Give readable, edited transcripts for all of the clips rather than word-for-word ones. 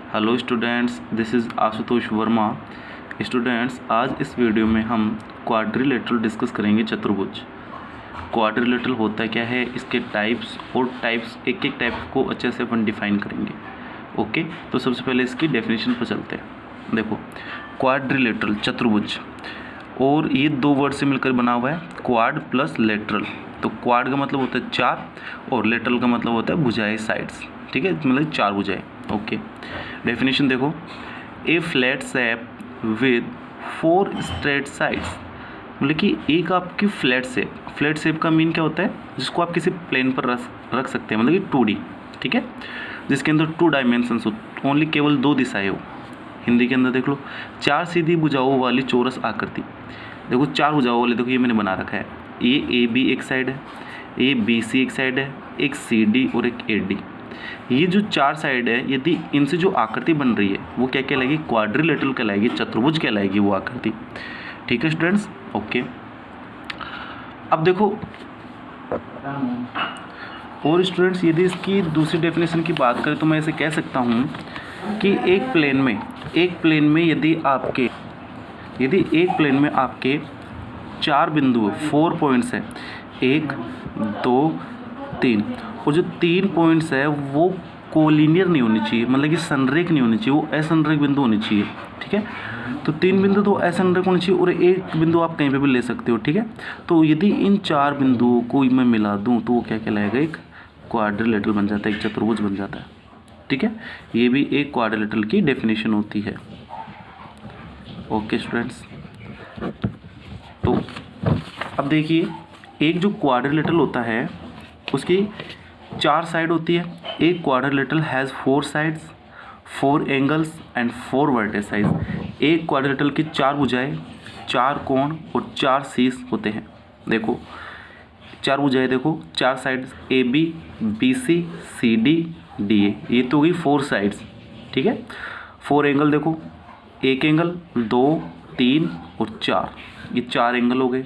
Hello students, this is Ashutosh Verma. Students, आज इस video में हम क्वाड्रिलेटरल डिस्कस करेंगे। चतुर्भुज क्वाड्रिलेटरल होता क्या है, इसके टाइप्स और टाइप्स एक एक टाइप को अच्छे से अपन डिफाइन करेंगे। ओके, तो सबसे पहले इसकी डेफिनेशन पर चलते हैं। देखो, क्वाड्रिलेटरल चतुर्भुज, और ये दो वर्ड से मिलकर बना हुआ है, क्वाड प्लस लेटरल। तो क्वाड का मतलब होता है चार और लेटरल का मतलब होता है भुजाएं, साइड्स। ठीक है, मतलब चार भुजाएं। ओके, डेफिनेशन देखो, a flat shape with 4 straight sides. मतलब कि एक आपकी फ्लैट शेप का मीन क्या होता है, जिसको आप किसी प्लेन पर रख सकते हैं, मतलब कि 2D। ठीक है, जिसके अंदर 2 डायमेंशंस हो, ओनली केवल 2 दिशाएं हो। हिंदी के अंदर देख लो, 4 सीधी भुजाओं वाली चौरस आकृति। देखो 4 भुजाओं वाले, देखो ये मैंने बना रखा है। ये AB एक साइड है, ये BC एक साइड है, एक CD और एक AD। ये जो 4 साइड है, यदि इनसे जो आकृति बन रही है वो क्या कहलाएगी, क्वाड्रिलेटरल कहलाएगी, चतुर्भुज कहलाएगी वो आकृति। ठीक है स्टूडेंट्स, ओके। अब देखो, और स्टूडेंट्स यदि इसकी दूसरी डेफिनेशन की बात करें तो मैं ऐसे कह सकता हूँ कि एक प्लेन में यदि एक प्लेन में आपके 4 बिंदु 4 पॉइंट्स हैं, 1 2 3, और जो 3 पॉइंट्स है वो कोलिनियर नहीं होनी चाहिए, मतलब कि संरेख नहीं होनी चाहिए, वो असंरेख बिंदु होनी चाहिए। ठीक है, तो 3 बिंदु तो असंरेख होनी चाहिए और एक बिंदु आप कहीं पे भी ले सकते हो। ठीक है, तो यदि इन 4 बिंदुओं को मैं मिला दूं तो वो क्या कहलाएगा, एक क्वाड्रिलेटरल बन जाता है, एक चतुर्भुज बन जाता है। ठीक है, ये भी एक क्वाड्रिलेटरल की डेफिनेशन होती है। ओके स्टूडेंट्स, तो अब देखिए, एक जो क्वाड्रिलेटरल होता है उसकी 4 साइड होती है। एक quadrilateral has 4 sides, 4 angles and 4 vertices. एक क्वाड्रिलेटरल की 4 भुजाएं, 4 कोण और 4 शीर्ष होते हैं। देखो 4 भुजाएं, देखो 4 sides, AB BC CD DA, ये तो हुई 4 साइड्स। ठीक है, 4 एंगल, देखो एक एंगल, 2 3 और 4, ये 4 एंगल हो गए।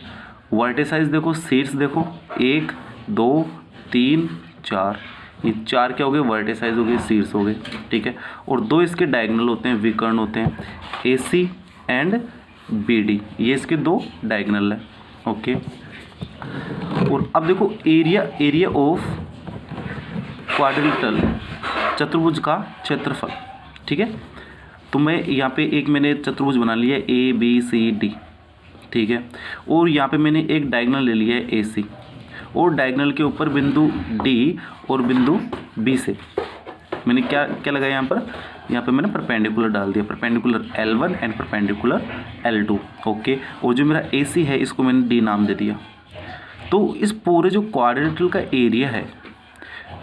वर्टिसाइज देखो, शीर्ष देखो, 1 2 3 4, ये 4 क्या हो गए, वर्टिसाइज हो गए, शीर्ष हो गए। ठीक है, और 2 इसके डायगोनल होते हैं, विकर्ण होते हैं, AC एंड BD, ये इसके 2 डायगोनल है। ओके, और अब देखो एरिया ऑफ क्वाड्रिलेटरल, चतुर्भुज का क्षेत्रफल। ठीक है, तो मैं यहाँ पे मैंने चतुर्भुज बना लिया है ABCD। ठीक है, और यहाँ पे मैंने एक डायगोनल ले लिया है AC, और डायगोनल के ऊपर बिंदु D और बिंदु B से मैंने क्या लगाया, यहाँ पर मैंने परपेंडिकुलर डाल दिया, perpendicular L1 and perpendicular L2। Okay, और जो मेरा AC है इसको मैंने D नाम दे दिया। तो इस पूरे जो क्वाड्रिलेटरल का एरिया है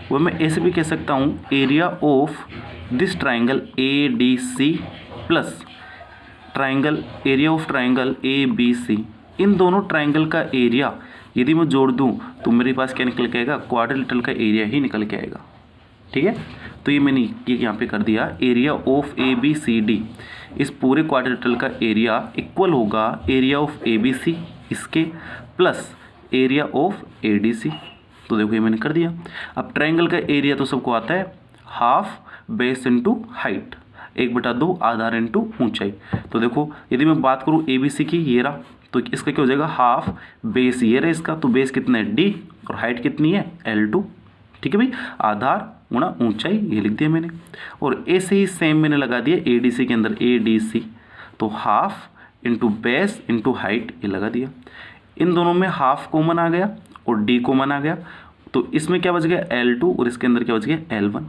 वो मैं ऐसे भी कह सकता हूँ, area of this triangle ADC plus area of triangle ABC। इन दोनों ट्राइंगल का एरिया यदि मैं जोड़ दूं तो मेरे पास क्या निकल के आएगा, क्वाड्रिलेटरल का एरिया ही निकल के आएगा। ठीक है, तो ये मैंने यहाँ पे कर दिया, एरिया ऑफ ABCD, इस पूरे क्वाड्रिलेटरल का एरिया इक्वल होगा एरिया ऑफ ABC इसके प्लस एरिया ऑफ ADC। तो देखो ये मैंने कर दिया। अब ट्राइंगल का एरिया तो सबको आता है, हाफ बेस इंटू हाइट, 1/2 आधार इंटू ऊंचाई। तो देखो यदि मैं बात करूँ ABC की, ये रहा, तो इसका क्या हो जाएगा, हाफ बेस ये रहा इसका, तो बेस कितना है D और हाइट कितनी है L2। ठीक है भाई, आधार गुणा ऊंचाई, ये लिख दिया मैंने। और ऐसे ही सेम मैंने लगा दिया ADC के अंदर, ADC तो half into base into height, ये लगा दिया। इन दोनों में हाफ कॉमन आ गया और D कॉमन आ गया, तो इसमें क्या बच गया L2 और इसके अंदर क्या बच गया L1।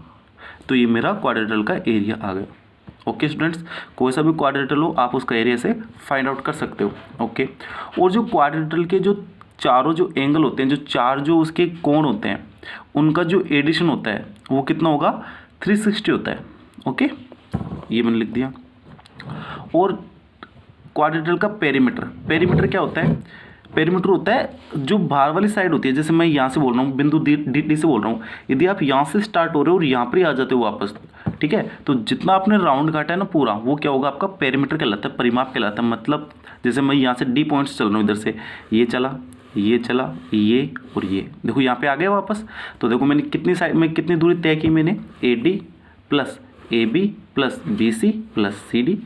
तो ये मेरा क्वाड्रिलेटरल का एरिया आ गया। ओके स्टूडेंट्स, कोई सा भी क्वाड्रिलेटरल हो आप उसका एरिया से फाइंड आउट कर सकते हो। ओके, और जो क्वाड्रिलेटरल के जो चारों जो एंगल होते हैं, जो 4 जो उसके कोण होते हैं, उनका जो एडिशन होता है वो कितना होगा, 360 होता है। ओके, ये मैंने लिख दिया। और क्वाड्रिलेटरल का पेरीमीटर क्या होता है, पेरीमीटर होता है जो बाहर वाली साइड होती है। जैसे मैं यहाँ से बोल रहा हूँ, बिंदु D से बोल रहा हूँ, यदि आप यहाँ से स्टार्ट हो रहे हो और यहाँ पर ही आ जाते हो वापस, ठीक है, तो जितना आपने राउंड काटा है ना पूरा, वो क्या होगा, आपका पेरीमीटर कहलाता है, परिमाप कहलाता है। मतलब जैसे मैं यहाँ से D पॉइंट्स चल रहा हूँ, इधर से ये चला, ये और ये, देखो यहाँ पे आ गए वापस। तो देखो मैंने कितनी दूरी तय की, मैंने AD plus AB plus BC plus CD,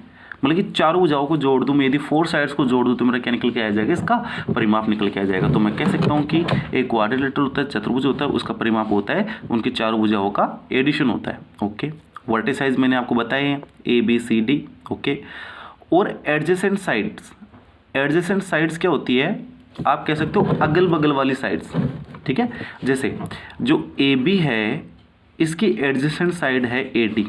मतलब कि चारों भुजाओं को जोड़ दूँ मैं, यदि 4 साइड्स को जोड़ दूँ तो मेरा क्या निकल के आ जाएगा, इसका परिमाप निकल के आ जाएगा। तो मैं कह सकता हूँ कि एक क्वाड्रिलेटरल होता है, चतुर्भुज होता है, उसका परिमाप होता है उनकी चारों भुजाओं का एडिशन होता है। ओके, वर्टिसाइज मैंने आपको बताए हैं ABCD। ओके, और एडजेसेंट साइड्स क्या होती है, आप कह सकते हो अगल बगल वाली साइड्स। ठीक है, जैसे जो AB है इसकी एडजेसेंट साइड है AD।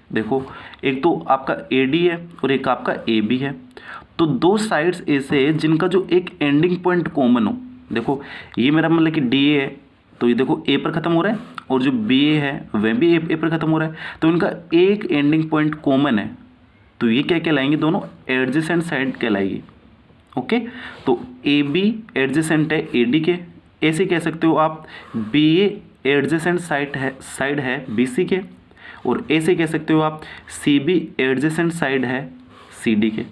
देखो, एक तो आपका AD है और एक आपका AB है, तो दो साइड्स ऐसे जिनका जो एक एंडिंग पॉइंट कॉमन हो। देखो, ये मेरा मतलब कि DA है, तो ये देखो A पर ख़त्म हो रहा है, और जो BA है वह भी A पर ख़त्म हो रहा है, तो इनका एक एंडिंग पॉइंट कॉमन है, तो ये क्या कहलाएंगे, दोनों एडजेसेंट साइड कहलाएगी। ओके, तो AB एडजेसेंट है AD के, ऐसे कह सकते हो आप BA एडजेसेंट साइड है BC के, और ऐसे कह सकते हो आप CB एडजेसेंट साइड है CD के।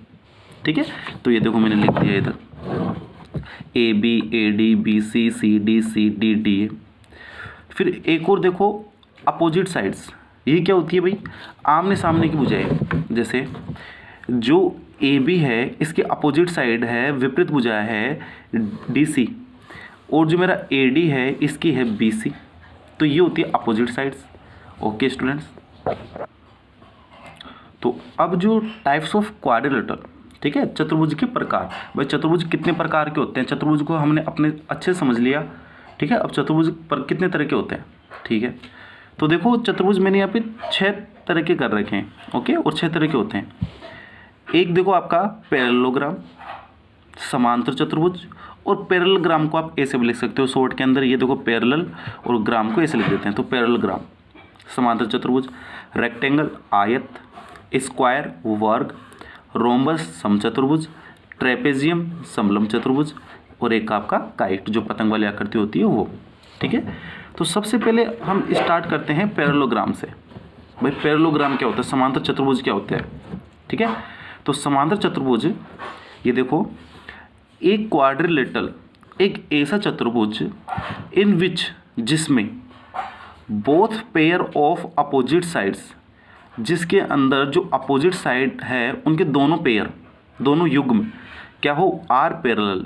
ठीक है, तो ये देखो मैंने लिख दिया इधर AB AD BC CD CD DA। फिर एक और देखो अपोजिट साइड्स, ये क्या होती है भाई, आमने सामने की भुजाएं। जैसे जो AB है इसके अपोजिट साइड है, विपरीत भुजा है DC, और जो मेरा AD है इसकी है BC, तो ये होती है अपोजिट साइड्स। ओके स्टूडेंट्स, तो अब जो टाइप्स ऑफ क्वाड्रिलेटरल, ठीक है, चतुर्भुज के प्रकार। भाई चतुर्भुज कितने प्रकार के होते हैं, चतुर्भुज को हमने अपने अच्छे समझ लिया। ठीक है, अब चतुर्भुज पर कितने तरह के होते हैं। ठीक है, तो देखो चतुर्भुज मैंने यहाँ पे 6 तरह के कर रखे हैं। ओके, और 6 तरह के होते हैं। एक देखो आपका पैरेललोग्राम, समांतर चतुर्भुज, और पैरेललोग्राम को आप ऐसे भी लिख सकते हो शॉर्ट के अंदर, ये देखो पैरेलल और ग्राम को ऐसे लिख देते हैं, तो पैरेललोग्राम। समांतर चतुर्भुज, रेक्टेंगल आयत, स्क्वायर वर्ग, रोम्बस समचतुर्भुज, ट्रेपेजियम समलंब चतुर्भुज, और एक आपका काइट जो पतंग वाली आकृति होती है वो। ठीक है, तो सबसे पहले हम स्टार्ट करते हैं पैरेललोग्राम से। भाई पैरेललोग्राम क्या होता है, समांतर चतुर्भुज क्या होता है। ठीक है, तो समांतर चतुर्भुज, ये देखो एक क्वाड्रिलेटरल, एक ऐसा चतुर्भुज इन विच, जिसमें both pair of opposite sides, जिसके अंदर जो अपोजिट साइड है उनके दोनों पेयर, दोनों युग्म क्या हो, आर पैरेलल,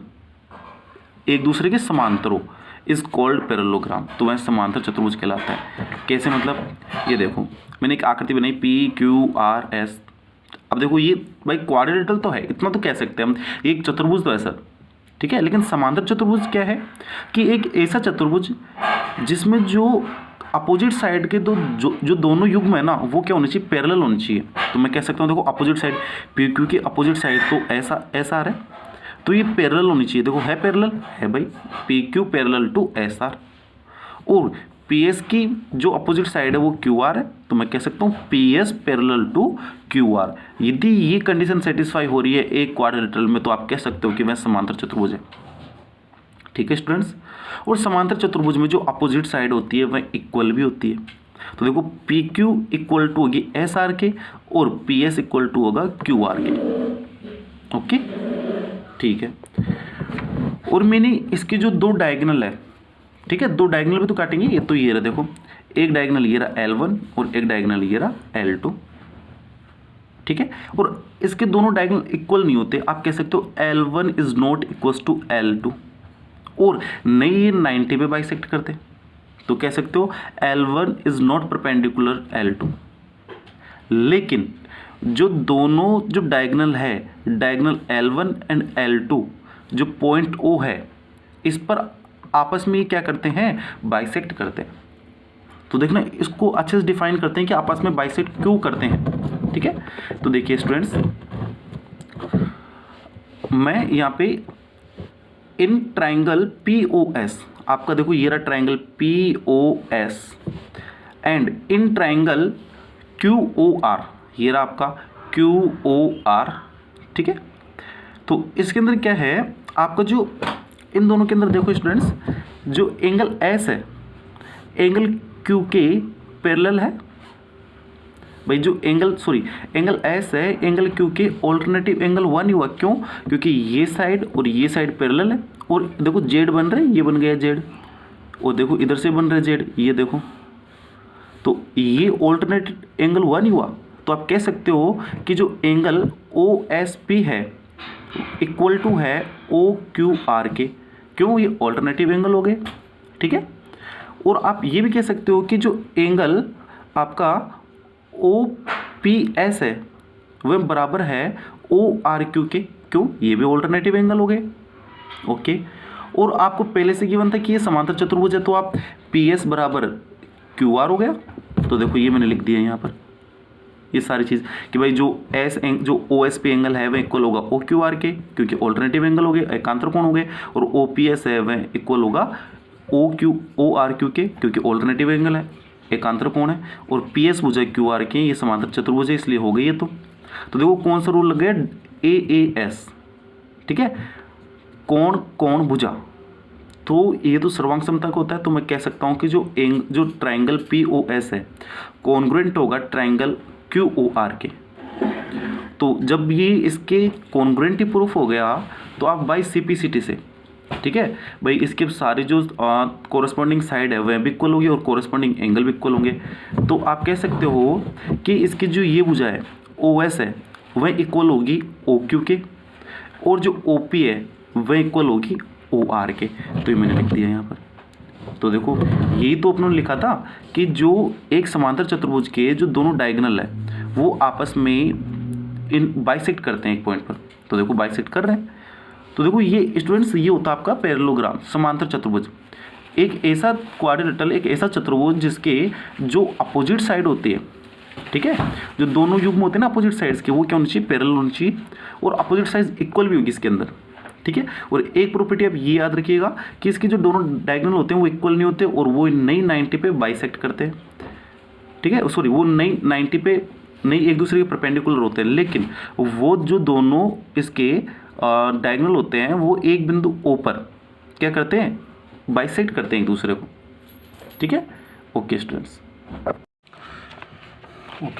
एक दूसरे के समांतर हो, इज कॉल्ड पैरेललोग्राम। तो वह समांतर चतुर्भुज कहलाता है। कैसे, मतलब ये देखो मैंने एक आकृति बनाई PQRS। अब देखो ये भाई क्वाड्रिलेटरल तो है, इतना तो कह सकते हैं हम, एक चतुर्भुज तो है सर। ठीक है, लेकिन समांतर चतुर्भुज क्या है कि एक ऐसा चतुर्भुज जिसमें जो अपोजिट साइड के जो दोनों युग्म है ना, वो क्या होनी चाहिए, पैरेलल होनी चाहिए। तो मैं कह सकता हूँ देखो अपोजिट साइड, PQ की अपोजिट साइड तो ऐसा आ रहा है, तो ये पैरेलल होनी चाहिए। देखो है पैरेलल है भाई, PQ पैरेलल टू SR, और PS की जो अपोजिट साइड है वो QR है, तो मैं कह सकता हूँ PS पैरेलल टू QR। यदि ये कंडीशन सेटिस्फाई हो रही है एक क्वाड्रिलेटरल में, तो आप कह सकते हो कि वह समांतर चतुर्भुज है। ठीक है स्टूडेंट्स, और समांतर चतुर्भुज में जो अपोजिट साइड होती है वह इक्वल भी होती है। तो देखो PQ इक्वल टू होगी SR के, और PS इक्वल टू होगा QR के। ओके, ठीक है, और मैंने इसके जो दो डायगोनल है, ठीक है, दो डायगोनल भी तो काटेंगे। ये तो ये रहा, देखो एक डायगोनल ये रहा L1 और एक डायगोनल ये रहा L2। ठीक है, और इसके दोनों डायगोनल इक्वल नहीं होते, आप कह सकते हो L1 is not equal to L2, और नहीं ये 90 पे बाइसेक्ट करते, तो कह सकते हो L1 is not perpendicular L2। लेकिन जो दोनों जो डायगोनल है, डायगोनल L1 एंड L2, जो पॉइंट O है, इस पर आपस में ये क्या करते हैं, बाइसेक्ट करते हैं। तो देखना इसको अच्छे से डिफाइन करते हैं कि आपस में बाइसेक्ट क्यों करते हैं। ठीक है, तो देखिए स्टूडेंट्स, मैं यहाँ पे इन ट्राइंगल POS, आपका देखो ये रहा triangle POS, and in triangle QOR, ये रहा आपका QOR। ठीक है, तो इसके अंदर क्या है, आपका जो इन दोनों के अंदर देखो स्टूडेंट्स, जो एंगल S है एंगल Q के पैरेलल है। भाई जो एंगल S है एंगल Q के ऑल्टरनेटिव एंगल 1 हुआ। क्यों, क्योंकि ये साइड और ये साइड पैरेलल है, और देखो Z बन रहे हैं, ये बन गया Z, और देखो इधर से बन रहे Z, ये देखो, तो ये ऑल्टरनेट एंगल हुआ नहीं हुआ? तो आप कह सकते हो कि जो एंगल OSP है इक्वल टू है OQR के। क्यों? ये ऑल्टरनेटिव एंगल हो गए, ठीक है। और आप ये भी कह सकते हो कि जो एंगल आपका OPS है वह बराबर है ORQ के। क्यों? ये भी ऑल्टरनेटिव एंगल हो गए, ओके। और आपको पहले से गिवन था कि ये समांतर चतुर्भुज है, तो आप PS बराबर QR हो गया। तो देखो ये मैंने लिख दिया यहाँ पर ये सारी चीज़ कि भाई जो जो OSP एंगल है वह इक्वल होगा OQR के, क्योंकि ऑल्टरनेटिव एंगल हो गए, एकांतर कोण हो गए। और OPS है वह इक्वल होगा ORQ के, क्योंकि ऑल्टरनेटिव एंगल है, एकांतर कोण है। और PS भुजा QR के, ये समांतर चतुर्भुज है, इसलिए हो गई है। तो देखो कौन सा रूल लग गया? AAS, ठीक है, कोण कोण भुजा। तो ये तो सर्वांग समता का होता है, तो मैं कह सकता हूँ कि जो ट्राइंगल POS है कॉन्ग्रुएंट होगा ट्राइंगल QOR के। तो जब ये इसके कॉन्ग्रुएंट प्रूफ हो गया तो आप बाई CPCT से, ठीक है भाई, इसके सारे जो कोरस्पॉन्डिंग साइड है वह भी इक्वल होगी और कोरस्पॉन्डिंग एंगल भी इक्वल होंगे। तो आप कह सकते हो कि इसकी जो ये भुजा है OS है वह इक्वल होगी OQ के, और जो OP है वह इक्वल होगी OR के। तो ये मैंने लिख दिया यहाँ पर। तो देखो यही तो अपने लिखा था कि जो एक समांतर चतुर्भुज के जो दोनों डायगोनल है वो आपस में इन बाइसेक्ट करते हैं एक पॉइंट पर। तो देखो बाइसेक्ट कर रहे हैं। तो देखो ये स्टूडेंट्स ये होता है आपका पैरेललोग्राम, समांतर चतुर्भुज। एक ऐसा क्वाड्रिलेटरल, एक ऐसा चतुर्भुज जिसके जो अपोजिट साइड होती है, ठीक है, जो दोनों युग्म होते हैं ना अपोजिट साइड्स के, वो क्या होनी चाहिए? पैरेलल होनी चाहिए, और अपोजिट साइड इक्वल भी होगी इसके अंदर, ठीक है। और एक प्रॉपर्टी आप ये याद रखिएगा कि इसके जो दोनों डायगोनल होते हैं वो इक्वल नहीं होते और वो नई 90 पे बाइसेक्ट करते हैं, ठीक है। सॉरी, वो नई 90 पे नहीं एक दूसरे के परपेंडिकुलर होते हैं, लेकिन वो जो दोनों इसके डायगोनल होते हैं वो एक बिंदु O पर क्या करते हैं? बाइसेक्ट करते हैं एक दूसरे को, ठीक है। ओके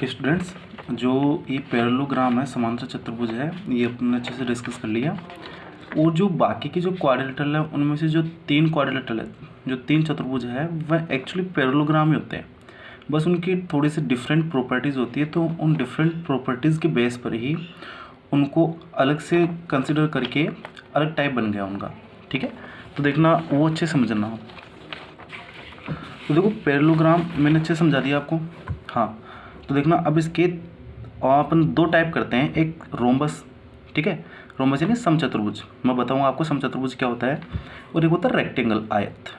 स्टूडेंट्स, जो ये पैरेललोग्राम है, समांतर चतुर्भुज है, ये अपने अच्छे से डिस्कस कर लिया। और जो बाकी के जो क्वाड्रिलेटरल है उनमें से जो 3 क्वाड्रिलेटरल है, जो 3 चतुर्भुज है, वह एक्चुअली पैरेललोग्राम ही होते हैं, बस उनकी थोड़ी सी डिफरेंट प्रॉपर्टीज़ होती है। तो उन डिफरेंट प्रॉपर्टीज़ के बेस पर ही उनको अलग से कंसिडर करके अलग टाइप बन गया उनका, ठीक है। तो देखना वो अच्छे समझना। तो देखो पैरेललोग्राम मैंने अच्छे समझा दिया आपको, हाँ। तो देखना अब इसके अपन 2 टाइप करते हैं, एक रोम्बस, ठीक है, रोम्बस यानी समचतुर्भुज। मैं बताऊंगा आपको समचतुर्भुज क्या होता है, और एक होता है रेक्टेंगल, आयत।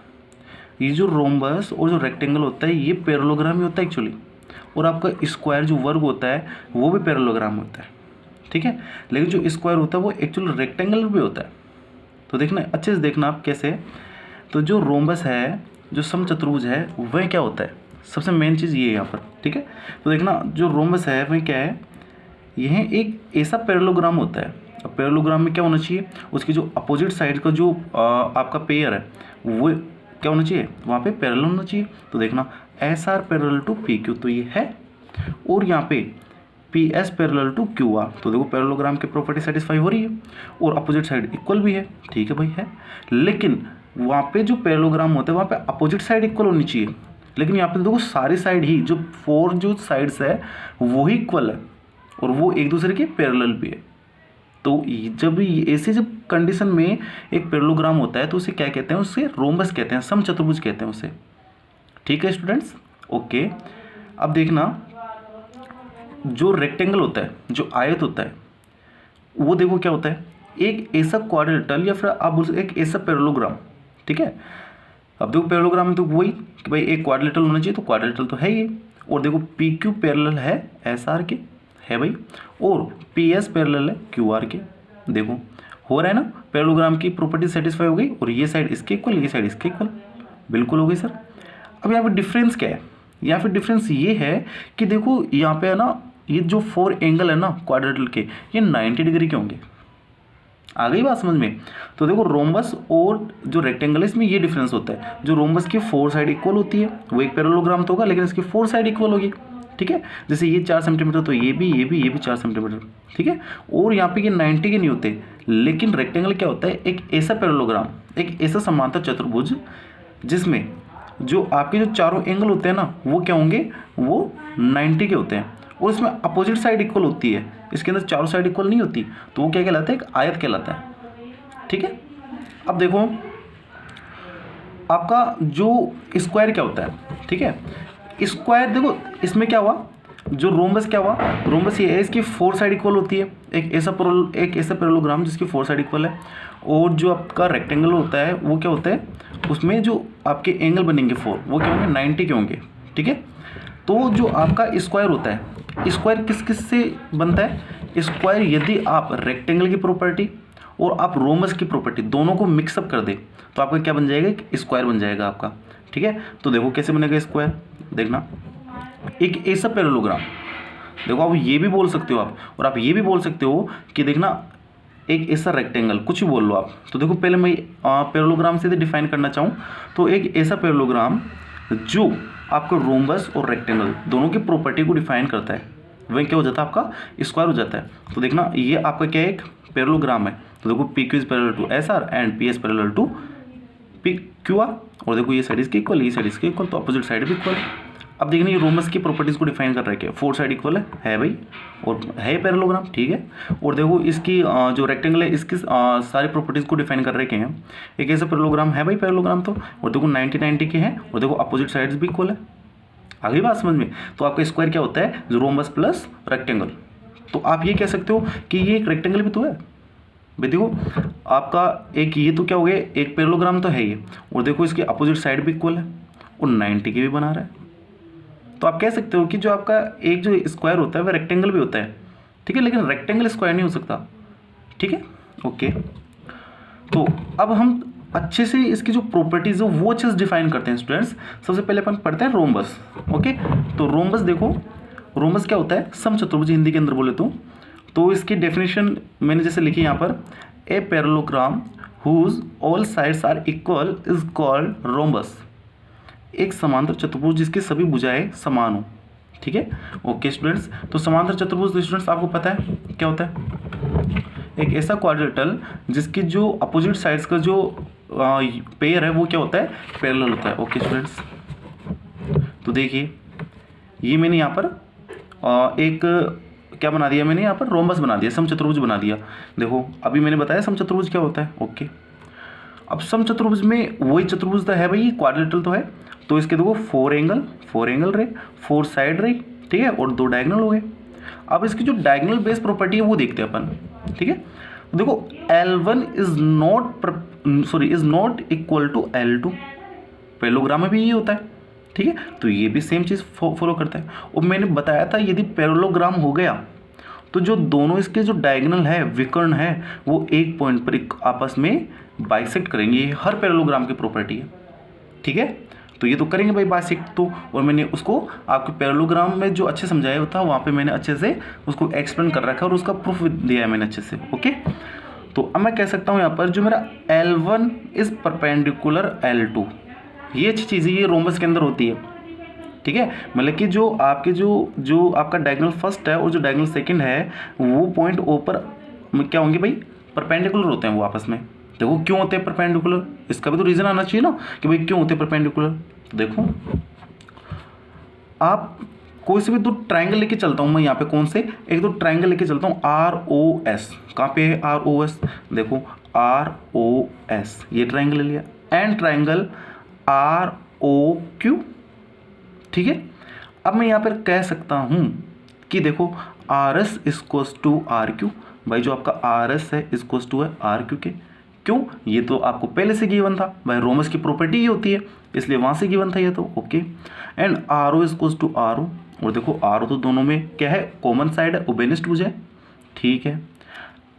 ये जो रोम्बस और जो रेक्टेंगल होता है ये पैरेललोग्राम ही होता है एक्चुअली, और आपका स्क्वायर जो वर्ग होता है वो भी पैरेललोग्राम होता है, ठीक है। लेकिन जो स्क्वायर होता है वो एक्चुअली रेक्टेंगल भी होता है। तो देखना अच्छे से देखना आप कैसे। तो जो रोम्बस है, जो समचतुर्भुज है, वह क्या होता है? सबसे मेन चीज़ ये है यहाँ पर, ठीक है। तो देखना जो रोम्बस है वह क्या है? यह एक ऐसा पैरेललोग्राम होता है। अब पैरेललोग्राम में क्या होना चाहिए? उसकी जो अपोजिट साइड का जो आपका पेयर है वो क्या होना चाहिए? वहाँ पे पैरेलल होना चाहिए। तो देखना SR पैरेलल टू PQ, तो ये है, और यहाँ पे PS पैरेलल टू QR। तो देखो पैरेललोग्राम की प्रॉपर्टी सेटिस्फाई हो रही है, और अपोजिट साइड इक्वल भी है, ठीक है भाई है। लेकिन वहाँ पे जो पैरेललोग्राम होता है वहाँ पे अपोजिट साइड इक्वल होनी चाहिए, लेकिन यहाँ पे देखो सारी साइड ही जो 4 जो साइड्स है वो ही इक्वल है, और वो एक दूसरे के पैरेलल भी है। तो जब ऐसे जब कंडीशन में एक पैरेललोग्राम होता है तो उसे क्या कहते हैं? उसे रोम्बस कहते हैं, समचतुर्भुज कहते हैं उसे, ठीक है स्टूडेंट्स। ओके, अब देखना जो रेक्टेंगल होता है, जो आयत होता है, वो देखो क्या होता है? एक ऐसा क्वाड्रिलेटरल या फिर आप बोल सकते एक ऐसा पैरेललोग्राम, ठीक है। अब देखो पैरेललोग्राम में तो वही कि भाई एक क्वाड्रिलेटरल होना चाहिए, तो क्वाड्रिलेटरल तो है ये। और देखो PQ पैरेलल है SR के, है भाई, और PS पैरेलल है QR के। देखो हो रहा है ना, पैरेललोग्राम की प्रॉपर्टी सेटिस्फाई हो गई, और ये साइड इसके इक्वल, ये साइड इसके इक्वल, बिल्कुल हो गई सर। अब यहाँ पे डिफरेंस क्या है? यहाँ पे डिफरेंस ये है कि देखो यहाँ पे है ना, ये जो 4 एंगल है ना क्वाड्रिलेटरल के, ये 90 डिग्री के होंगे। आ गई बात समझ में? तो देखो रोम्बस और जो रेक्टेंगल है इसमें ये डिफरेंस होता है। जो रोम्बस की 4 साइड इक्वल होती है वो एक पैरेललोग्राम तो होगा, लेकिन इसकी 4 साइड इक्वल होगी, ठीक है। जैसे ये 4 सेंटीमीटर तो ये भी 4 सेंटीमीटर, ठीक है। और यहाँ पे ये 90 के नहीं होते, लेकिन रेक्टेंगल क्या होता है? एक ऐसा पैरेललोग्राम, एक ऐसा समांतर चतुर्भुज जिसमें जो आपके जो चारों एंगल होते हैं ना वो क्या होंगे, वो 90 के होते हैं, और इसमें अपोजिट साइड इक्वल होती है, इसके अंदर चारों साइड इक्वल नहीं होती, तो वो क्या कहलाता है, एक आयत कहलाता है। ठीक है, अब देखो आपका जो स्क्वायर क्या होता है। ठीक है, स्क्वायर देखो इसमें क्या हुआ, जो रोम्बस क्या हुआ, रोम्बस ये है इसकी 4 साइड इक्वल होती है, एक ऐसा पैरेललोग्राम जिसकी 4 साइड इक्वल है, और जो आपका रेक्टेंगल होता है वो क्या होता है, उसमें जो आपके एंगल बनेंगे 4 वो क्या होंगे, 90 के होंगे। ठीक है, तो जो आपका स्क्वायर होता है, स्क्वायर किस किस से बनता है, स्क्वायर यदि आप रेक्टेंगल की प्रॉपर्टी और आप रोम्बस की प्रॉपर्टी दोनों को मिक्सअप कर दे तो आपका क्या बन जाएगा, एक स्क्वायर बन जाएगा आपका। ठीक है, तो देखो कैसे बनेगा स्क्वायर, देखना एक ऐसा पैरेललोग्राम, देखो आप ये भी बोल सकते हो आप, और आप ये भी बोल सकते हो कि देखना एक ऐसा रेक्टेंगल, कुछ भी बोल लो आप। तो देखो पहले मैं पैरेललोग्राम से डिफाइन करना चाहूँ तो एक ऐसा पैरेललोग्राम जो आपको रोम्बस और रेक्टेंगल दोनों की प्रॉपर्टी को डिफाइन करता है, वह क्या हो जाता है, आपका स्क्वायर हो जाता है। तो देखना ये आपका क्या है, एक पैरेललोग्राम है, तो देखो P Q is parallel to S R and P S parallel to P Q R, और देखो ये साइड इसके इक्वल, ये साइड इसके इक्वल, तो अपोजिट साइड भी इक्वल। अब देखना ये रोम्बस की प्रॉपर्टीज़ को डिफाइन कर रहा है क्या, 4 साइड इक्वल है भाई, और है पैरेललोग्राम। ठीक है, और देखो इसकी जो रेक्टेंगल है इसकी सारी प्रॉपर्टीज़ को डिफाइन कर रहे हैं, एक ऐसा पैरेललोग्राम है भाई पैरेललोग्राम, तो और देखो 90 के हैं, और देखो अपोजिट साइड्स भी इक्वल है। आगे बात समझ में, तो आपका स्क्वायर क्या होता है, जो रोम्बस प्लस रेक्टेंगल। तो आप ये कह सकते हो कि ये एक रेक्टेंगल भी तो है भाई, देखो आपका एक ये तो क्या हो गया, एक पैरेललोग्राम तो है ये, और देखो इसके अपोजिट साइड भी इक्वल है और 90 के भी बना रहा है। तो आप कह सकते हो कि जो आपका एक जो स्क्वायर होता है वह रेक्टेंगल भी होता है। ठीक है, लेकिन रेक्टेंगल स्क्वायर नहीं हो सकता। ठीक है, ओके, तो अब हम अच्छे से इसकी जो प्रॉपर्टीज है वो अच्छे से डिफाइन करते हैं स्टूडेंट्स। सबसे पहले अपन पढ़ते हैं रोम्बस। ओके, तो रोम्बस देखो, रोम्बस क्या होता है, समचतुर्भुज हिंदी के अंदर बोले तो इसकी डेफिनेशन मैंने जैसे लिखी यहाँ पर, a parallelogram whose all sides are equal is called rhombus. एक समांतर चतुर्भुज जिसकी सभी भुजाएं समान हो। ठीक है, ओके स्टूडेंट्स, तो समांतर चतुर्भुज स्टूडेंट्स आपको पता है क्या होता है, एक ऐसा क्वाड्रेटल जिसकी जो अपोजिट साइड्स का जो पेयर है वो क्या होता है, पैरेलल होता है। ओके स्टूडेंट्स, तो देखिए ये मैंने यहाँ पर एक क्या बना दिया, मैंने यहाँ पर रोम्बस बना दिया, समचतुर्भुज बना दिया। देखो अभी मैंने बताया समचतुर्भुज क्या होता है। ओके, अब समचतुर्भुज में वही चतुर्भुज तो है भाई, क्वाड्रेटल तो है, तो इसके देखो 4 एंगल रहे, 4 साइड रही। ठीक है, और 2 डायगोनल हो गए। अब इसकी जो डायगोनल बेस प्रॉपर्टी है वो देखते हैं अपन। ठीक है, देखो L1 is not equal to L2, parallelogram में भी ये होता है। ठीक है, तो ये भी सेम चीज़ फॉलो करता है। और मैंने बताया था यदि पैरेललोग्राम हो गया तो जो दोनों इसके जो डायगोनल है, विकर्ण है, वो एक पॉइंट पर आपस में बाइसेक्ट करेंगे। ये हर पैरेललोग्राम की प्रॉपर्टी है। ठीक है, तो ये तो करेंगे भाई बाइसेक्ट तो, और मैंने उसको आपके पैरेललोग्राम में जो अच्छे समझाया था वहाँ पे मैंने अच्छे से उसको एक्सप्लेन कर रखा है और उसका प्रूफ दिया है मैंने अच्छे से। ओके, तो अब मैं कह सकता हूँ यहाँ पर जो मेरा L1 इज परपेंडिकुलर L2, ये अच्छी चीज़ है, ये रोम्बस के अंदर होती है। ठीक है, मतलब कि जो आपके जो आपका डायगोनल फर्स्ट है और जो डायगोनल सेकंड है वो पॉइंट ओ पर क्या होंगे भाई, परपेंडिकुलर होते हैं वो आपस में। देखो क्यों होते हैं परपेंडिकुलर, इसका भी तो रीज़न आना चाहिए ना कि भाई क्यों होते हैं परपेंडिकुलर। तो देखो आप कोई से भी 2 ट्राइंगल लेके चलता हूँ मैं यहाँ पे, कौन से एक 2 ट्राइंगल लेके चलता हूँ, ROS, कहाँ पे है ROS, देखो ROS, ये ट्राइंगल ले लिया, एंड ट्राइंगल ROQ। ठीक है, अब मैं यहाँ पर कह सकता हूँ कि देखो RS इक्वल्स टू RQ, भाई जो आपका RS है इक्वल्स टू है RQ के। क्यों, ये तो आपको पहले से गिवन था भाई, रोमस की प्रॉपर्टी ही होती है, इसलिए वहाँ से गिवन था ये तो। Okay, and RO equals to RO, और देखो RO तो दोनों में क्या है, कॉमन साइड है, ओबेनिस्ट भुज है। ठीक है,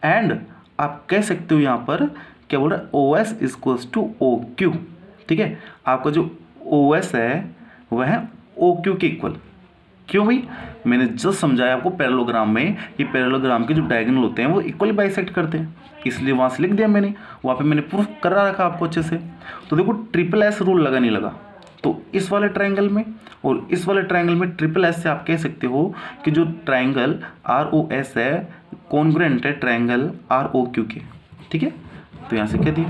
एंड आप कह सकते हो यहाँ पर क्या बोल रहा है, OS इक्वल्स टू OQ। ठीक है, आपका जो OS है वह है OQ के इक्वल। क्यों भाई, मैंने जस्ट समझाया आपको पैरेललोग्राम में, ये पैरेललोग्राम के जो डायगोनल होते हैं वो इक्वली बाइसेक्ट करते हैं, इसलिए वहाँ से लिख दिया मैंने, वहाँ पे मैंने प्रूफ करा रखा आपको अच्छे से। तो देखो SSS रूल लगा नहीं लगा, तो इस वाले ट्रायंगल में और इस वाले ट्रायंगल में SSS से आप कह सकते हो कि जो ट्रायंगल ROS है कॉन्ग्रुएंट है ट्रायंगल ROQ के। ठीक है, तो यहाँ से कह दिए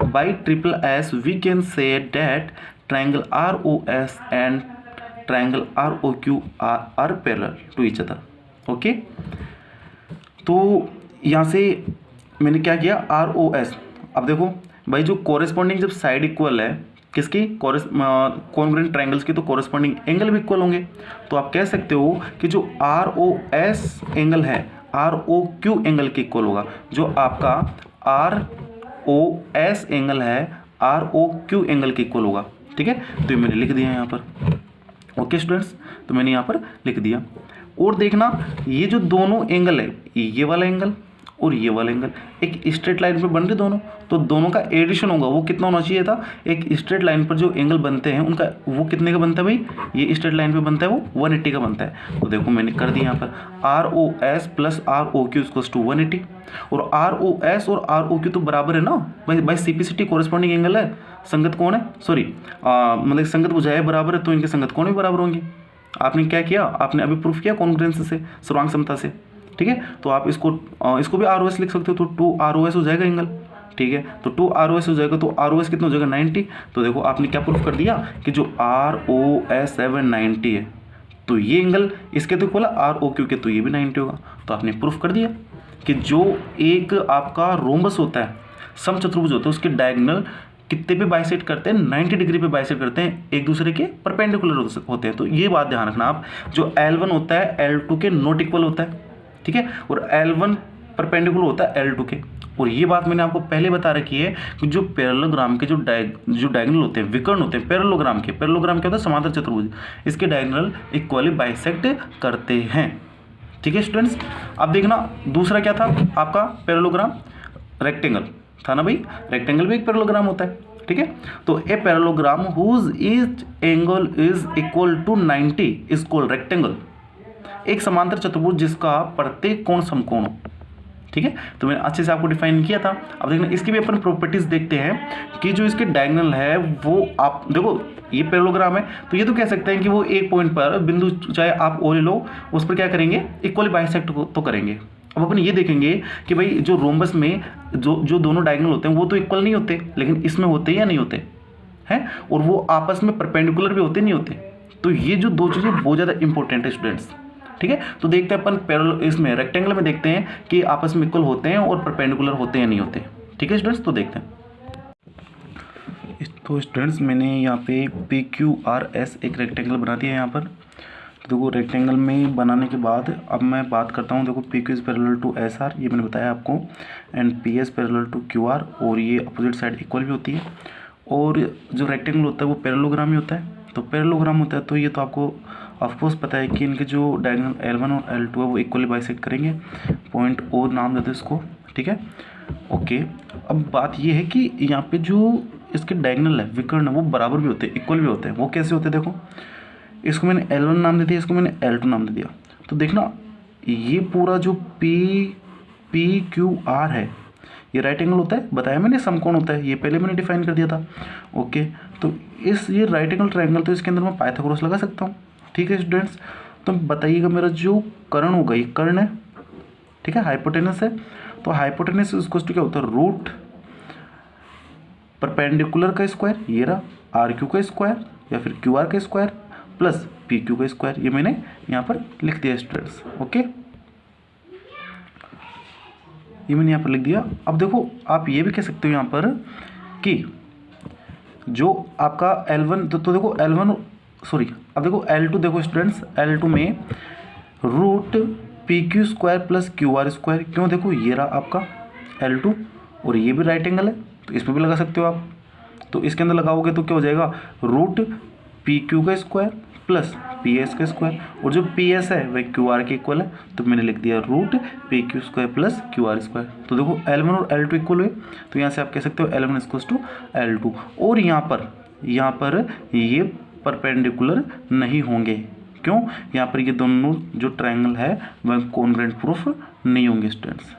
by SSS we can say that triangle ROS and triangle ROQ are parallel to each other. Okay, तो यहाँ से मैंने क्या किया, ROS। अब देखो भाई, जो कोरेस्पॉन्डिंग जब साइड इक्वल है किसकी, कॉन्ग्रुएंट ट्रायंगल्स की, तो कोरेस्पॉन्डिंग एंगल भी इक्वल होंगे। तो आप कह सकते हो कि जो ROS एंगल है ROQ एंगल के इक्वल होगा। जो आपका ROS एंगल है ROQ एंगल के इक्वल होगा। ठीक है, तो ये मैंने लिख दिया यहाँ पर। ओके स्टूडेंट्स, तो मैंने यहाँ पर लिख दिया। और देखना, ये जो दोनों एंगल है, ये वाला एंगल और ये वाला एंगल एक स्ट्रेट लाइन पे बन रहे दोनों, तो दोनों का एडिशन होगा। वो कितना होना चाहिए था, एक स्ट्रेट लाइन पर जो एंगल बनते हैं उनका वो कितने का बनता है भाई, ये स्ट्रेट लाइन पे बनता है वो 180 का बनता है। तो देखो मैंने कर दिया यहाँ पर ROS plus ROQ equals to 180। और ROS और ROQ तो बराबर है ना भाई, CPCT कोरेस्पॉन्डिंग एंगल है, संगत कोण है, सॉरी मतलब संगत भुजाएं बराबर है, तो इनके संगत कोण भी बराबर होंगे। आपने क्या किया, आपने अभी प्रूफ किया कॉन्ग्रुएंस से, सर्वांग समता से। ठीक है, तो आप इसको भी ROS लिख सकते हो, तो 2 ROS हो जाएगा एंगल। ठीक है, तो 2 ROS हो जाएगा, तो ROS कितना हो जाएगा 90। तो देखो आपने क्या प्रूफ कर दिया कि जो ROS 790 है, तो ये एंगल इसके तो इक्वल है ROQ के, तो ये भी 90 होगा। तो आपने प्रूफ कर दिया कि जो एक आपका रोम्बस होता है, समचतुर्भुज होता है, उसके डायगोनल कितने पे बाइसेक्ट करते हैं, 90 डिग्री पे बाइसेक्ट करते हैं, एक दूसरे के परपेंडिकुलर होते हैं। तो ये बात ध्यान रखना आप, जो L1 होता है L2 के नॉट इक्वल होता है। ठीक है, और L1 परपेंडिकुलर होता है L2 के। और ये बात मैंने आपको पहले बता रखी है कि जो पैरेललोग्राम के जो डायगोनल होते हैं, विकर्ण होते हैं पैरेललोग्राम के, पैरेललोग्राम क्या होता है, समांतर चतुर्भुज, इसके डायगोनल इक्वली बाइसेक्ट करते हैं। ठीक है स्टूडेंट्स, अब देखना दूसरा क्या था आपका पैरेललोग्राम, रेक्टेंगल था ना भाई, रेक्टेंगल भी एक पैरेललोग्राम होता है। ठीक है, तो a parallelogram whose each angle is equal to 90 is called rectangle. एक समांतर चतुर्भुज जिसका प्रत्येक कोण समकोण हो। ठीक है, तो मैंने अच्छे से आपको डिफाइन किया था। अब देखना इसकी भी अपन प्रॉपर्टीज देखते हैं कि जो इसके डायगोनल है वो, आप देखो ये पैरेललोग्राम है, तो ये तो कह सकते हैं कि वो एक पॉइंट पर बिंदु चाहे आप ओ ले लो, उस पर क्या करेंगे, इक्वली बाइसेक्ट तो करेंगे। अब अपन ये देखेंगे कि भाई जो रोम्बस में जो दोनों डायगोनल होते हैं वो तो इक्वल नहीं होते, लेकिन इसमें होते या नहीं होते हैं, और वो आपस में परपेंडिकुलर भी होते नहीं होते। तो ये जो दो चीज़ें बहुत ज़्यादा इंपॉर्टेंट है स्टूडेंट्स। ठीक है, तो देखते हैं अपन पैरेलल इसमें रेक्टेंगल में देखते हैं कि आपस में इक्वल होते हैं और परपेंडिकुलर होते हैं या नहीं होते। ठीक है स्टूडेंट्स, तो देखते हैं। तो स्टूडेंट्स मैंने यहाँ पे PQRS एक रेक्टेंगल बना दिया है यहाँ पर। तो देखो रेक्टेंगल में बनाने के बाद अब मैं बात करता हूँ। देखो PQ is parallel to SR, ये मैंने बताया आपको, and PS parallel to QR, और ये अपोजिट साइड इक्वल भी होती है। और जो रेक्टेंगल होता है वो पैरेललोग्राम ही होता है। तो पैरेललोग्राम होता है तो ये तो आपको ऑफकोर्स पता है कि इनके जो डायगोनल L1 और L2 है वो इक्वली बाइसेक्ट करेंगे। पॉइंट O नाम देते हैं इसको। ठीक है, ओके। अब बात ये है कि यहाँ पे जो इसके डायगोनल है, विकर्ण है, वो बराबर भी होते हैं, इक्वल भी होते हैं। वो कैसे होते हैं देखो, इसको मैंने L1 नाम दे दिया, इसको मैंने L2 नाम दे दिया। तो देखना ये पूरा जो PQR है ये राइट एंगल होता है, बताया मैंने, समकोण होता है, ये पहले मैंने डिफाइन कर दिया था। ओके, तो ये राइट एंगल ट्रायंगल, तो इसके अंदर मैं पाइथागोरस लगा सकता हूँ। ठीक है स्टूडेंट्स, तो बताइएगा मेरा जो कर्ण होगा, ये कर्ण है, ठीक है, हाइपोटेनस है। तो हाइपोटेनस इसको क्या होता है, रूट परपेंडिकुलर का स्क्वायर, ये रहा RQ का स्क्वायर या फिर QR का स्क्वायर प्लस PQ का स्क्वायर। ये मैंने यहाँ पर लिख दिया स्टूडेंट्स। ओके, ये मैंने यहाँ पर लिख दिया। अब देखो आप ये भी कह सकते हो यहाँ पर कि जो आपका L1, तो देखो L1 सॉरी, अब देखो L2, देखो स्टूडेंट्स L2 में root PQ square plus QR square, क्यों, देखो ये रहा आपका L2 और ये भी राइट एंगल है, तो इसमें भी लगा सकते हो आप। तो इसके अंदर लगाओगे तो क्या हो जाएगा, रूट PQ का स्क्वायर प्लस PS का स्क्वायर, और जो PS है वह QR के इक्वल है, तो मैंने लिख दिया root PQ square plus QR square. तो देखो L1 और L2 इक्वल हुए, तो यहाँ से आप कह सकते हो L1 इक्वल्स टू L2। और यहाँ पर ये परपेंडिकुलर नहीं होंगे, क्यों, यहाँ पर ये दोनों जो ट्रायंगल है वह कॉन्ग्रुएंट प्रूफ नहीं होंगे स्टूडेंट्स।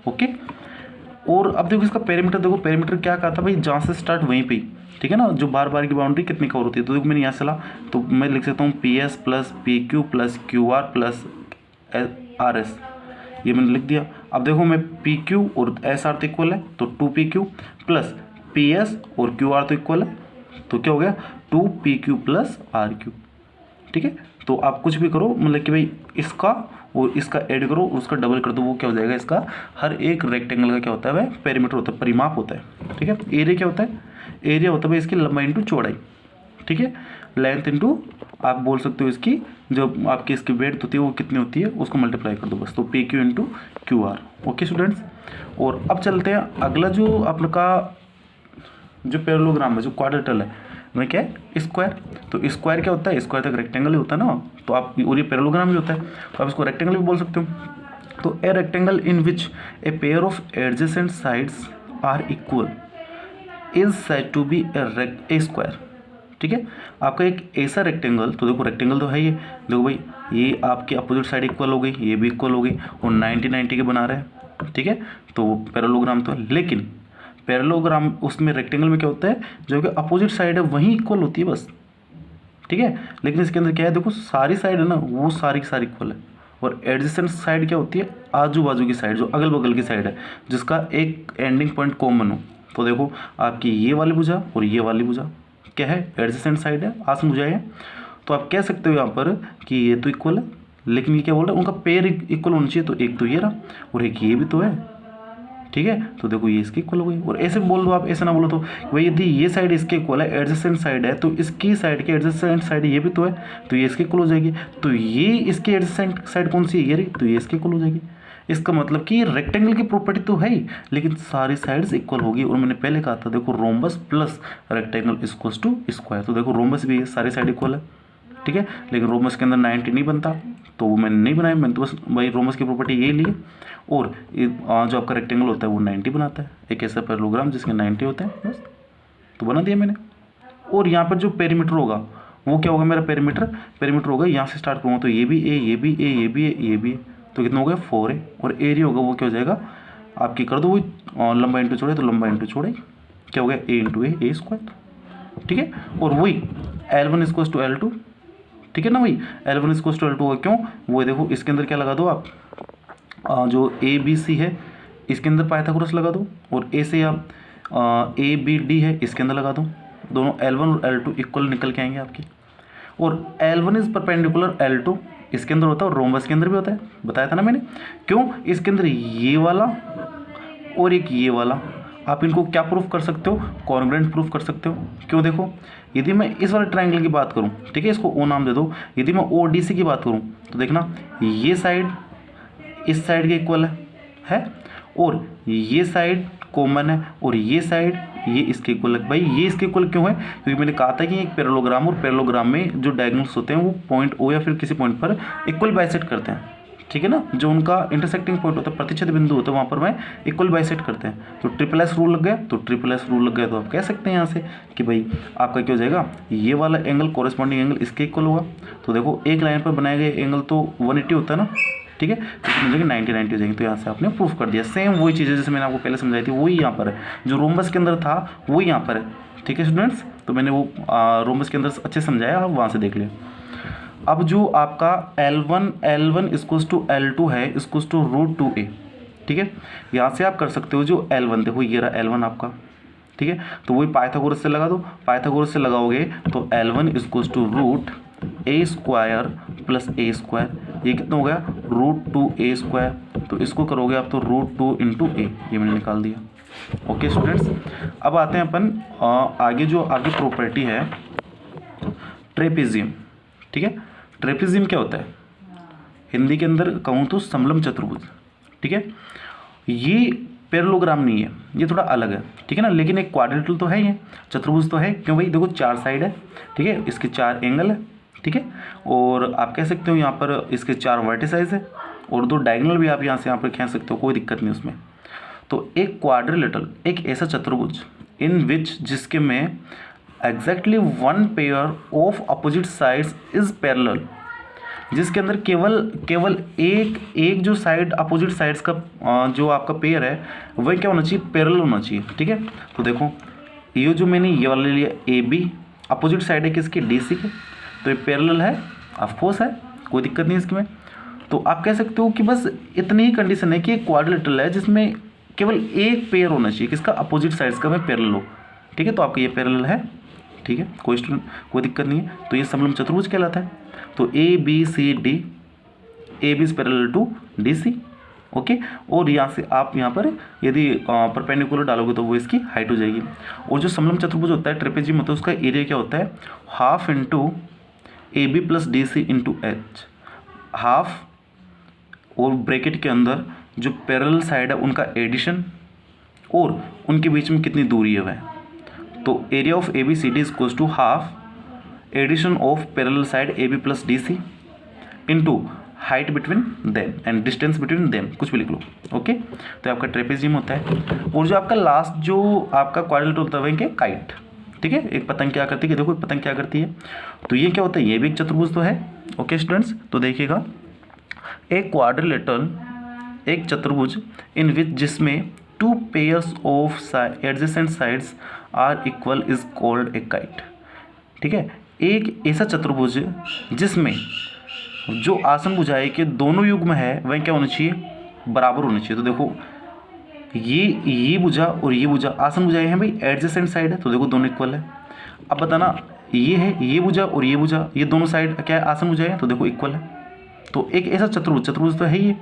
ओके, और अब देखो इसका पेरीमीटर, देखो पेरीमीटर क्या कहा था भाई, जहाँ से स्टार्ट वहीं पे, ठीक है ना, जो बार बार की बाउंड्री कितनी कवर होती है। तो देखो मैंने यहाँ से ला, तो मैं लिख सकता हूँ PS plus PQ plus QR plus RS, ये मैंने लिख दिया। अब देखो मैं PQ और SR तो इक्वल है, तो 2PQ प्लस PS और QR तो इक्वल है, तो क्या हो गया 2PQ प्लस RQ। ठीक है, तो आप कुछ भी करो, मतलब कि भाई इसका और इसका ऐड करो, उसका डबल कर दो, वो क्या हो जाएगा, इसका हर एक रेक्टेंगल का क्या होता है वह पेरीमीटर होता है, परिमाप होता है। ठीक है, एरिया क्या होता है, एरिया होता है भाई इसकी लंबाई इंटू चौड़ाई। ठीक है, लेंथ इंटू आप बोल सकते हो इसकी जो आपकी इसकी वेड्थ होती है वो कितनी होती है उसको मल्टीप्लाई कर दो बस, तो PQ into QR। Okay students, और अब चलते हैं अगला जो आपका जो पैरेललोग्राम है, जो क्वाड्रेटल है वह क्या है, स्क्वायर। तो स्क्वायर क्या होता है, स्क्वायर तक रेक्टेंगल ही होता है ना, तो आप और ये पैरेललोग्राम भी होता है, तो आप इसको रेक्टेंगल भी बोल सकते हो। तो a rectangle in which a pair of adjacent sides are equal is said to be a square. ठीक है, आपका एक ऐसा रेक्टेंगल, तो देखो रेक्टेंगल तो है ये, देखो भाई ये आपकी अपोजिट साइड इक्वल हो गई, ये भी इक्वल हो गई, और 90-90 के बना रहे हैं। ठीक है, तो पैरेललोग्राम तो, लेकिन पैरेललोग्राम उसमें रेक्टेंगल में क्या होता है, जो कि अपोजिट साइड है वहीं इक्वल होती है बस। ठीक है, लेकिन इसके अंदर क्या है, देखो सारी साइड है ना वो सारी की सारी इक्वल है, और एडजेसेंट साइड क्या होती है, आजू बाजू की साइड, जो अगल बगल की साइड है, जिसका एक एंडिंग पॉइंट कॉमन हो। तो देखो आपकी ये वाली भुजा और ये वाली भुजा क्या है, एडजेसेंट साइड है, आसन भुजा है। तो आप कह सकते हो यहाँ पर कि ये तो इक्वल है, लेकिन ये क्या बोल रहा है, उनका पेयर इक्वल होना चाहिए, तो एक तो ये रहा और एक ये भी तो है। ठीक है, तो देखो ये इसकी इक्वल हो गई, और ऐसे बोल दो आप, ऐसे ना बोलो तो भाई यदि ये साइड इसके इक्वल है, एडजेसेंट साइड है, तो इसकी साइड के एडजेसेंट साइड ये भी तो है, तो ये इसकी इक्वल हो जाएगी। तो ये इसकी एडजेसेंट साइड कौन सी है, ये रही, तो ये इसकी इक्वल हो जाएगी। इसका मतलब कि रेक्टेंगल की प्रॉपर्टी तो है ही, लेकिन सारी साइड्स इक्वल होगी। और मैंने पहले कहा था देखो rhombus plus rectangle equals to square, तो देखो रोम्बस भी है, सारी साइड इक्वल है। ठीक है, लेकिन रोमस के अंदर 90 नहीं बनता, तो वो मैंने नहीं बनाया, मैंने तो बस भाई रोमस की प्रॉपर्टी ये ली, और जो आपका रेक्टेंगल होता है वो 90 बनाता है, एक ऐसा पैरेललोग्राम जिसके 90 होते हैं, बस तो बना दिया मैंने। और यहाँ पर जो पेरीमीटर होगा वो क्या होगा, मेरा पेरीमीटर होगा, यहाँ से स्टार्ट करूँगा तो ये भी ए, ये भी ए, ये भी ए, ये भी ए, तो कितना हो गया 4 है। और एरिया होगा वो क्या हो जाएगा, आपकी कर दो वही लंबा इंटू चौड़ाई, तो लंबा इंटू चौड़ाई क्या हो गया ए इंटू ए स्क्वायर। ठीक है, और वही L1 इक्वल्स टू L2। ठीक है ना भाई, L1 इक्वल्स टू L2 होगा, क्यों, वो देखो इसके अंदर क्या लगा दो आप, जो ABC है इसके अंदर पाइथागोरस लगा दो, और ए से आप ABD है इसके अंदर लगा दो, दोनों L1 और L2 इक्वल निकल के आएंगे आपके। और L1 इज परपेंडिकुलर L2 इसके अंदर होता है, और रोम्बस के अंदर भी होता है, बताया था ना मैंने। क्यों, इसके अंदर ये वाला और एक ये वाला, आप इनको क्या प्रूफ कर सकते हो, कॉन्ग्रुएंट प्रूफ कर सकते हो। क्यों, देखो यदि मैं इस वाले ट्रायंगल की बात करूं, ठीक है, इसको O नाम दे दो, यदि मैं ODC की बात करूं तो देखना ये साइड इस साइड के इक्वल है, और ये साइड कॉमन है, और ये साइड ये इसके इक्वल है। भाई ये इसके इक्वल क्यों है, क्योंकि मैंने कहा था कि एक पैरेललोग्राम और पैरेललोग्राम में जो डायगोनल्स होते हैं वो पॉइंट O या फिर किसी पॉइंट पर इक्वल बाइसेक्ट करते हैं। ठीक है ना, जो उनका इंटरसेक्टिंग पॉइंट होता है, प्रतिच्छेद बिंदु होता है, वहाँ पर मैं इक्वल बाइसेक्ट करते हैं। तो ट्रिपल एस रूल लग गया, तो ट्रिपल एस रूल लग गया, तो आप कह सकते हैं यहाँ से कि भाई आपका क्या हो जाएगा, ये वाला एंगल कॉरेस्पॉन्डिंग एंगल इसके इक्वल होगा। तो देखो एक लाइन पर बनाए गए एंगल तो 180 होता है ना, ठीक है, तो मुझे 90-90 हो जाएंगे। तो यहाँ से आपने प्रूफ कर दिया। सेम वही चीज़ है जैसे मैंने आपको पहले समझाई थी, वही यहाँ पर है, जो रोम्बस के अंदर था वही यहाँ पर है। ठीक है स्टूडेंट्स, तो मैंने वो रोम्बस के अंदर अच्छे समझाया, आप वहाँ से देख लिया। अब जो आपका L1 इक्वल्स टू L2 है इक्वल्स टू √2a। ठीक है, यहाँ से आप कर सकते हो जो L1, देखो ये रहा L1 आपका, ठीक है, तो वही पाइथागोरस से लगा दो, पाइथागोरस से लगाओगे तो L1 equals to √a² plus a², ये कितना हो गया √2a², तो इसको करोगे आप तो √2 इंटू a, ये मैंने निकाल दिया। ओके स्टूडेंट्स, अब आते हैं अपन आगे, जो आगे प्रॉपर्टी है ट्रेपेजियम। ठीक है, ट्रेपेजियम क्या होता है, हिंदी के अंदर कहूँ तो समलम चतुर्भुज। ठीक है, ये पैरेललोग्राम नहीं है, ये थोड़ा अलग है, ठीक है ना, लेकिन एक क्वाड्रेटल तो है, ये चतुर्भुज तो है। क्यों भाई, देखो 4 साइड है, ठीक है, इसके 4 एंगल है, ठीक है, और आप कह सकते हो यहाँ पर इसके 4 वर्टिसाइज है, और 2 डायगोनल भी आप यहाँ से यहाँ पर खींच सकते हो, कोई दिक्कत नहीं उसमें। तो एक क्वाड्रिलेटरल, एक ऐसा चतुर्भुज इन विच जिसके में exactly 1 pair of opposite sides is parallel, जिसके अंदर केवल एक जो साइड अपोजिट साइड्स का जो आपका पेयर है वह क्या होना चाहिए, पैरेलल होना चाहिए। ठीक है, तो देखो ये जो मैंने ये वाला ले लिया AB, अपोजिट साइड है किसकी, DC के, तो ये पैरेलल है, ऑफकोर्स है, कोई दिक्कत नहीं इसमें। तो आप कह सकते हो कि बस इतनी ही कंडीशन है कि एक क्वाड्रिलेटरल है जिसमें केवल एक पेयर होना चाहिए किसका, अपोजिट साइड्स का में पैरेलल हो। ठीक है, तो आपका ये पैरेलल है। ठीक है, कोई दिक्कत नहीं है। तो ये समलंब चतुर्भुज कहलाता है। तो A B C D, A B is parallel to D C, okay. और यहाँ से आप यहाँ पर यदि परपेंडिकुलर डालोगे तो वो इसकी हाइट हो जाएगी। और जो समलंब चतुर्भुज होता है ट्रेपेजियम होता है, उसका एरिया क्या होता है, half into A B plus D C into H, half और ब्रैकेट के अंदर जो पैरेलल साइड है उनका एडिशन और उनके बीच में कितनी दूरी है वह। तो area of A B C D is to half addition of parallel side A B plus D C into height between them and distance between them, कुछ भी लिख लो, ओके। तो आपका ट्रेपेजियम होता है। और जो आपका लास्ट जो आपका क्वाड्रिलेटरल होता है वह काइट, ठीक है। एक पतंग क्या करती है, देखो एक पतंग क्या करती है। तो ये क्या होता है, ये भी एक चतुर्भुज तो है, ओके स्टूडेंट्स। तो देखिएगा एक क्वाड्रिलेटरल एक चतुर्भुज इन विच जिसमें two pairs of adjacent sides are equal is called a kite, ठीक है। एक ऐसा चतुर्भुज जिसमें जो आसन भुजाएं के दोनों युग्म है वह क्या होना चाहिए, बराबर होना चाहिए। तो देखो ये भुजा और ये भुजा आसन भुजाएं हैं भाई, एडजेसेंट साइड है, तो देखो दोनों इक्वल है। अब बताना ये है ये भुजा और ये भुजा, ये दोनों साइड क्या है, आसन भुजाएं हैं, तो देखो इक्वल है। तो एक ऐसा चतुर्भुज तो है ये,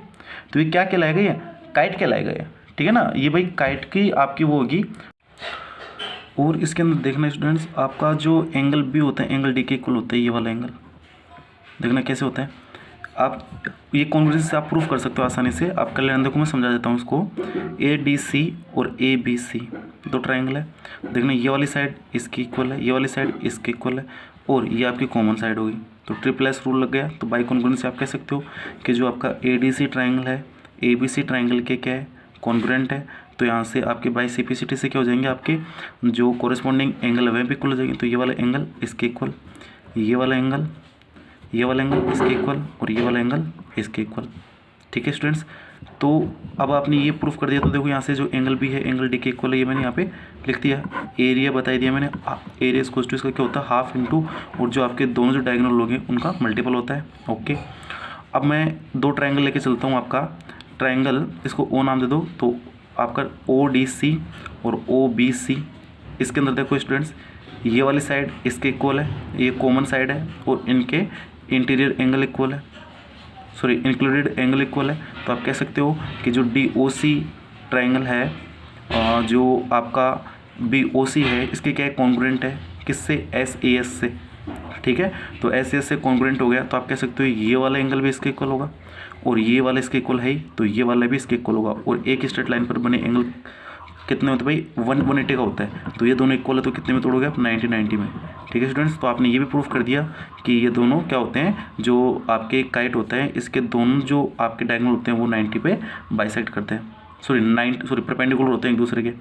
तो ये क्या कहलाएगा, ये काइट कहलाएगा ये, ठीक है ना। ये भाई काइट की आपकी वो होगी। और इसके अंदर देखना स्टूडेंट्स, आपका जो एंगल बी होता है एंगल डी के इक्वल होता है, ये वाला एंगल देखना कैसे होता है। आप ये कॉन्ग्रुएंस से आप प्रूफ कर सकते हो आसानी से। आप कर लेना, देखो मैं समझा देता हूँ उसको। ए डी सी और ए बी सी दो ट्रायंगल है, देखना ये वाली साइड इसकी इक्वल है, ये वाली साइड इसकी इक्वल है, और ये आपकी कॉमन साइड होगी। तो ट्रिपल एस रूल लग गया। तो बाई कॉन्ग्रुएंस से आप कह सकते हो कि जो आपका ए डी सी ट्राइंगल है ए बी सी ट्राइंगल के क्या है, कॉन्ग्रुएंट है। तो यहाँ से आपके बाई सिपिसिटी से क्या हो जाएंगे, आपके जो कोरिस्पॉन्डिंग एंगल है वह भी इक्वल हो जाएंगे। तो ये वाला एंगल इसके इक्वल, ये वाला एंगल इसके इक्वल, और ये वाला एंगल इसके इक्वल, ठीक है स्टूडेंट्स। तो अब आपने ये प्रूफ कर दिया। तो देखो यहाँ से जो एंगल बी है एंगल डी के इक्वल है, ये मैंने यहाँ पे लिख दिया। एरिया बता दिया मैंने, एरिया इज टू इसका क्या होता है, हाफ इंटू और जो आपके दोनों जो डायगोनल लोग हैं उनका मल्टीपल होता है, ओके। अब मैं दो ट्रायंगल लेके चलता हूँ। आपका ट्रायंगल, इसको ओ नाम दे दो। तो आपका ओ डी सी और ओ बी सी, इसके अंदर देखो स्टूडेंट्स ये वाली साइड इसके इक्वल है, ये कॉमन साइड है, और इनके इंटीरियर एंगल इक्वल है, सॉरी इंक्लूडेड एंगल इक्वल है। तो आप कह सकते हो कि जो डी ओ सी ट्राइंगल है, जो आपका बी ओ सी है, इसके क्या है, कॉन्ग्रुएंट है किससे, एस ए एस से, ठीक है। तो एस ए एस से कॉन्ग्रुएंट हो गया। तो आप कह सकते हो ये वाला एंगल भी इसके इक्वल होगा, और ये वाला इसके इक्वल है ही, तो ये वाला भी इसके इक्वल होगा। और एक स्ट्रेट लाइन पर बने एंगल कितने होते हैं भाई, 180 का होता है। तो ये दोनों इक्वल है, तो कितने में तोड़ोगे आप, 90 में, ठीक है स्टूडेंट्स। तो आपने ये भी प्रूफ कर दिया कि ये दोनों क्या होते हैं, जो आपके काइट होता है इसके दोनों जो आपके डायगोनल होते हैं वो 90 पे बाइसेक्ट करते हैं, परपेंडिकुलर होते हैं एक दूसरे के।